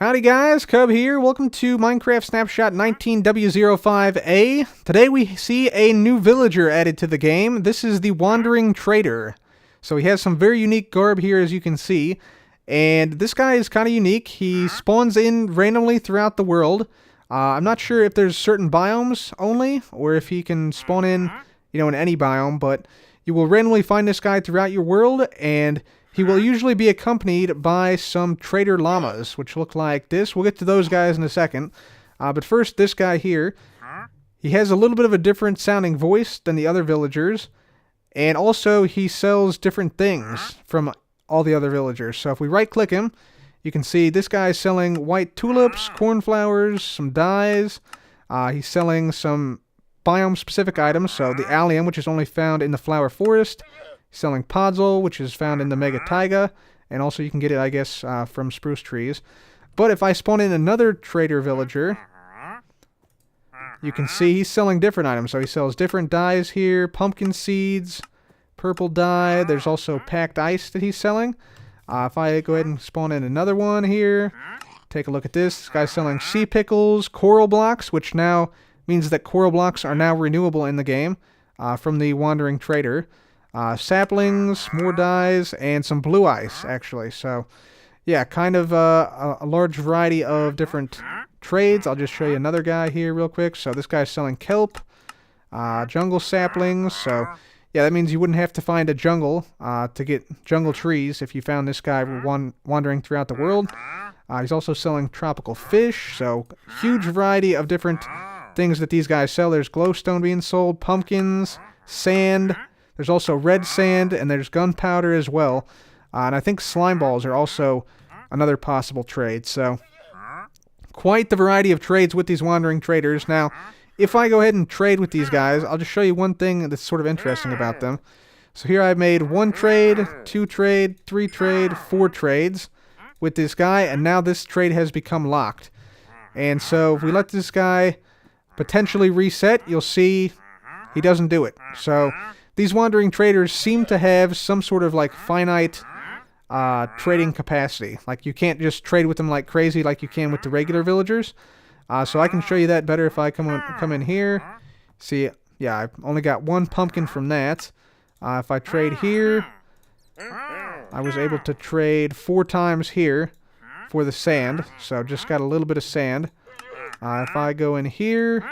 Howdy guys, Cub here. Welcome to Minecraft Snapshot 19w05a. Today we see a new villager added to the game. This is the Wandering Trader. So he has some very unique garb here, as you can see. And this guy is kind of unique. He spawns in randomly throughout the world. I'm not sure if there's certain biomes only, or if he can spawn in, in any biome. But you will randomly find this guy throughout your world, and he will usually be accompanied by some Trader Llamas, which look like this. We'll get to those guys in a second. But first, this guy here. He has a little bit of a different sounding voice than the other villagers. And also, he sells different things from all the other villagers. So if we right-click him, you can see this guy is selling white tulips, cornflowers, some dyes. He's selling some biome-specific items. So the allium, which is only found in the flower forest. Selling podzol, which is found in the mega taiga, and also you can get it, I guess, from spruce trees. But if I spawn in another trader villager, you can see he's selling different items. So he sells different dyes here, pumpkin seeds, purple dye. There's also packed ice that he's selling. If I go ahead and spawn in another one here, take a look at this. This guy's selling sea pickles, coral blocks, which now means that coral blocks are now renewable in the game from the Wandering Trader. Saplings, more dyes, and some blue ice, actually. So, yeah, kind of a large variety of different trades. I'll just show you another guy here real quick. So this guy's selling kelp, jungle saplings. So, yeah, that means you wouldn't have to find a jungle to get jungle trees if you found this guy wandering throughout the world. He's also selling tropical fish. So, huge variety of different things that these guys sell. There's glowstone being sold, pumpkins, sand. There's also red sand, and there's gunpowder as well. And I think slime balls are also another possible trade. So, quite the variety of trades with these Wandering Traders. Now, if I go ahead and trade with these guys, I'll just show you one thing that's sort of interesting about them. So here I've made 1 trade, 2 trade, 3 trade, 4 trades with this guy, and now this trade has become locked. And so, if we let this guy potentially reset, you'll see he doesn't do it. So, these Wandering Traders seem to have some sort of finite trading capacity. Like you can't just trade with them like crazy like you can with the regular villagers. So I can show you that better if I come in here. See, yeah, I've only got 1 pumpkin from that. If I trade here, I was able to trade 4 times here for the sand. So just got a little bit of sand. If I go in here,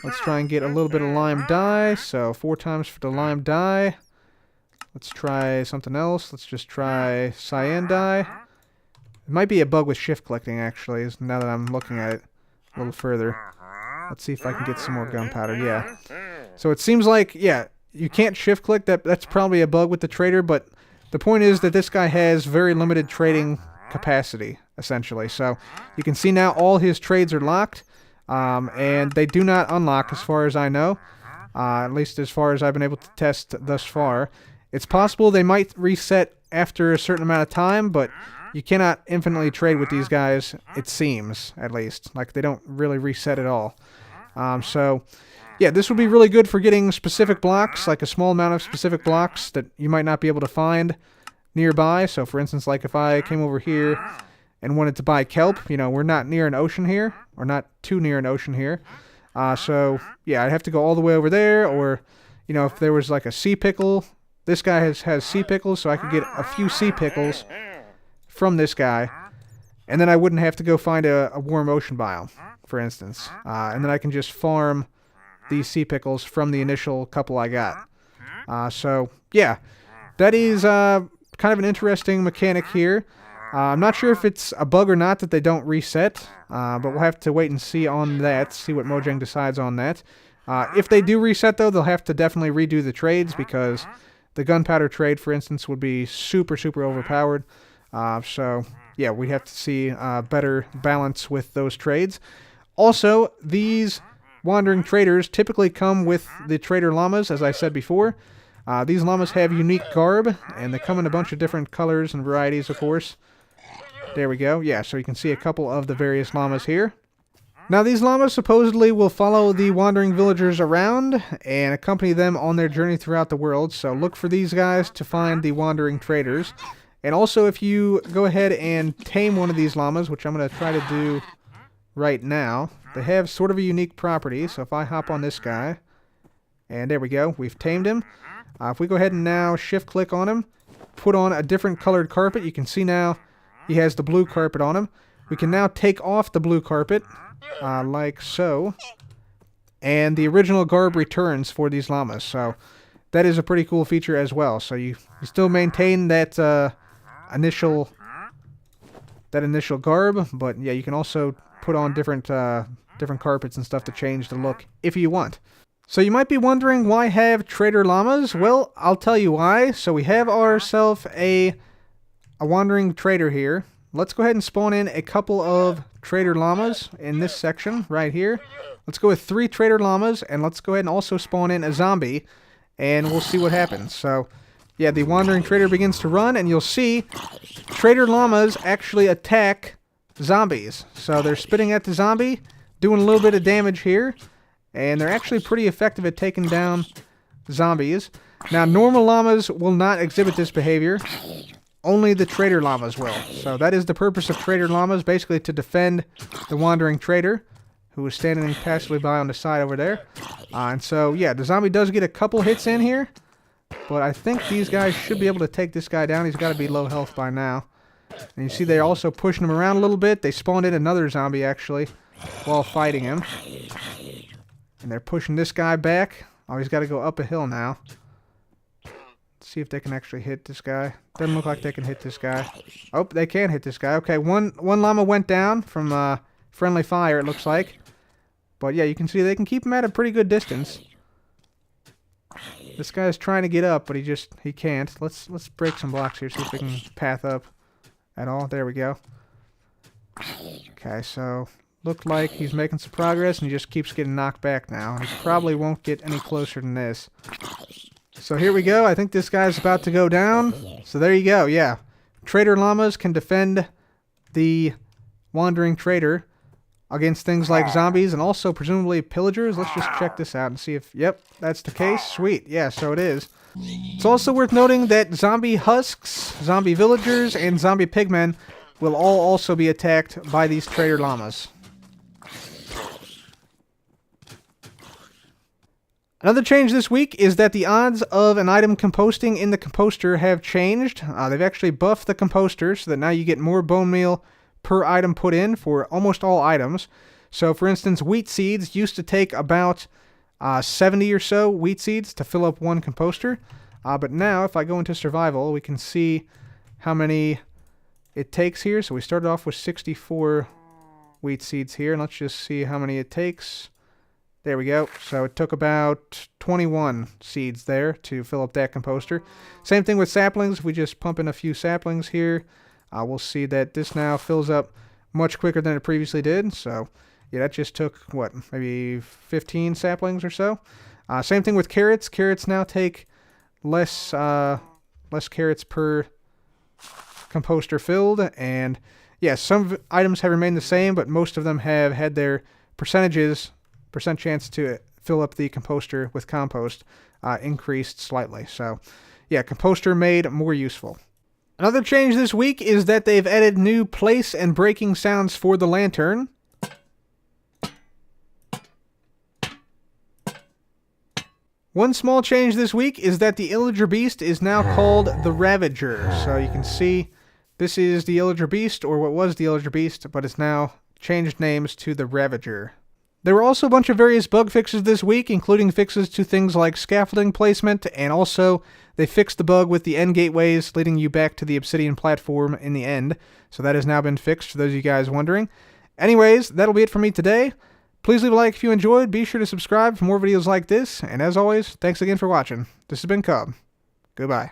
let's try and get a little bit of lime dye. So 4 times for the lime dye. Let's try something else. Let's just try cyan dye. It might be a bug with shift clicking, actually, now that I'm looking at it a little further. Let's see if I can get some more gunpowder. Yeah. So it seems like, yeah, you can't shift click. That's probably a bug with the trader, but the point is that this guy has very limited trading capacity, essentially. So you can see now all his trades are locked. And they do not unlock as far as I know, at least as far as I've been able to test thus far. It's possible they might reset after a certain amount of time, but you cannot infinitely trade with these guys, it seems, at least. Like, they don't really reset at all. So, yeah, this would be really good for getting specific blocks, like a small amount of specific blocks that you might not be able to find nearby. So, for instance, like if I came over here and wanted to buy kelp, we're not near an ocean here, or not too near an ocean here. So, yeah, I'd have to go all the way over there, or, if there was like a sea pickle, this guy has sea pickles, so I could get a few sea pickles from this guy, and then I wouldn't have to go find a warm ocean biome, for instance. And then I can just farm these sea pickles from the initial couple I got. So, yeah, that is kind of an interesting mechanic here. I'm not sure if it's a bug or not that they don't reset, but we'll have to wait and see on that, see what Mojang decides on that. If they do reset, though, they'll have to definitely redo the trades, because the gunpowder trade, for instance, would be super, super overpowered. So, yeah, we'd have to see better balance with those trades. Also, these Wandering Traders typically come with the Trader Llamas, as I said before. These llamas have unique garb, and they come in a bunch of different colors and varieties, of course. There we go. Yeah, so you can see a couple of the various llamas here. Now, these llamas supposedly will follow the wandering villagers around and accompany them on their journey throughout the world. So look for these guys to find the Wandering Traders. And also, if you go ahead and tame one of these llamas, which I'm going to try to do right now, they have sort of a unique property. So if I hop on this guy, and there we go, we've tamed him. If we go ahead and now shift-click on him, put on a different colored carpet, you can see now he has the blue carpet on him. We can now take off the blue carpet, like so, and the original garb returns for these llamas. So that is a pretty cool feature as well. So you still maintain that initial garb, but yeah, you can also put on different carpets and stuff to change the look if you want. So you might be wondering, why have Trader Llamas? Well, I'll tell you why. So we have ourselves a wandering trader here. Let's go ahead and spawn in a couple of Trader Llamas in this section right here. Let's go with 3 Trader Llamas, and let's go ahead and also spawn in a zombie, and we'll see what happens. So yeah, the wandering trader begins to run, and you'll see Trader Llamas actually attack zombies. So they're spitting at the zombie, doing a little bit of damage here, and they're actually pretty effective at taking down zombies. Now, normal llamas will not exhibit this behavior. Only the Trader Llamas will. So that is the purpose of Trader Llamas, basically to defend the wandering trader, who is standing passively by on the side over there. And so, yeah, the zombie does get a couple hits in here, but I think these guys should be able to take this guy down. He's got to be low health by now. And you see they're also pushing him around a little bit. They spawned in another zombie, actually, while fighting him. And they're pushing this guy back. Oh, he's got to go up a hill now. Let's see if they can actually hit this guy. Doesn't look like they can hit this guy. Oh, they can hit this guy. Okay, one llama went down from friendly fire, it looks like. But yeah, you can see they can keep him at a pretty good distance. This guy's trying to get up, but he can't. Let's break some blocks here, see if we can path up at all. There we go. Okay, so looked like he's making some progress, and he just keeps getting knocked back now. He probably won't get any closer than this. So here we go. I think this guy's about to go down. So there you go, yeah. Trader Llamas can defend the wandering trader against things like zombies and also presumably pillagers. Let's just check this out and see if, yep, that's the case. Sweet, yeah, so it is. It's also worth noting that zombie husks, zombie villagers, and zombie pigmen will all also be attacked by these Trader Llamas. Another change this week is that the odds of an item composting in the composter have changed. They've actually buffed the composter so that now you get more bone meal per item put in for almost all items. So for instance, wheat seeds used to take about 70 or so wheat seeds to fill up one composter. But now if I go into survival, we can see how many it takes here. So we started off with 64 wheat seeds here, and let's just see how many it takes. There we go. So it took about 21 seeds there to fill up that composter. Same thing with saplings. If we just pump in a few saplings here, we'll see that this now fills up much quicker than it previously did. So yeah, that just took, what, maybe 15 saplings or so. Same thing with carrots. Carrots now take less carrots per composter filled. And yeah, some items have remained the same, but most of them have had their percent chance to fill up the composter with compost increased slightly. So yeah, composter made more useful. Another change this week is that they've added new place and breaking sounds for the lantern. One small change this week is that the Illager Beast is now called the Ravager. So you can see this is the Illager Beast, or what was the Illager Beast, but it's now changed names to the Ravager. There were also a bunch of various bug fixes this week, including fixes to things like scaffolding placement, and also they fixed the bug with the end gateways leading you back to the obsidian platform in the end. So that has now been fixed for those of you guys wondering. Anyways, that'll be it for me today. Please leave a like if you enjoyed. Be sure to subscribe for more videos like this. And as always, thanks again for watching. This has been Cub. Goodbye.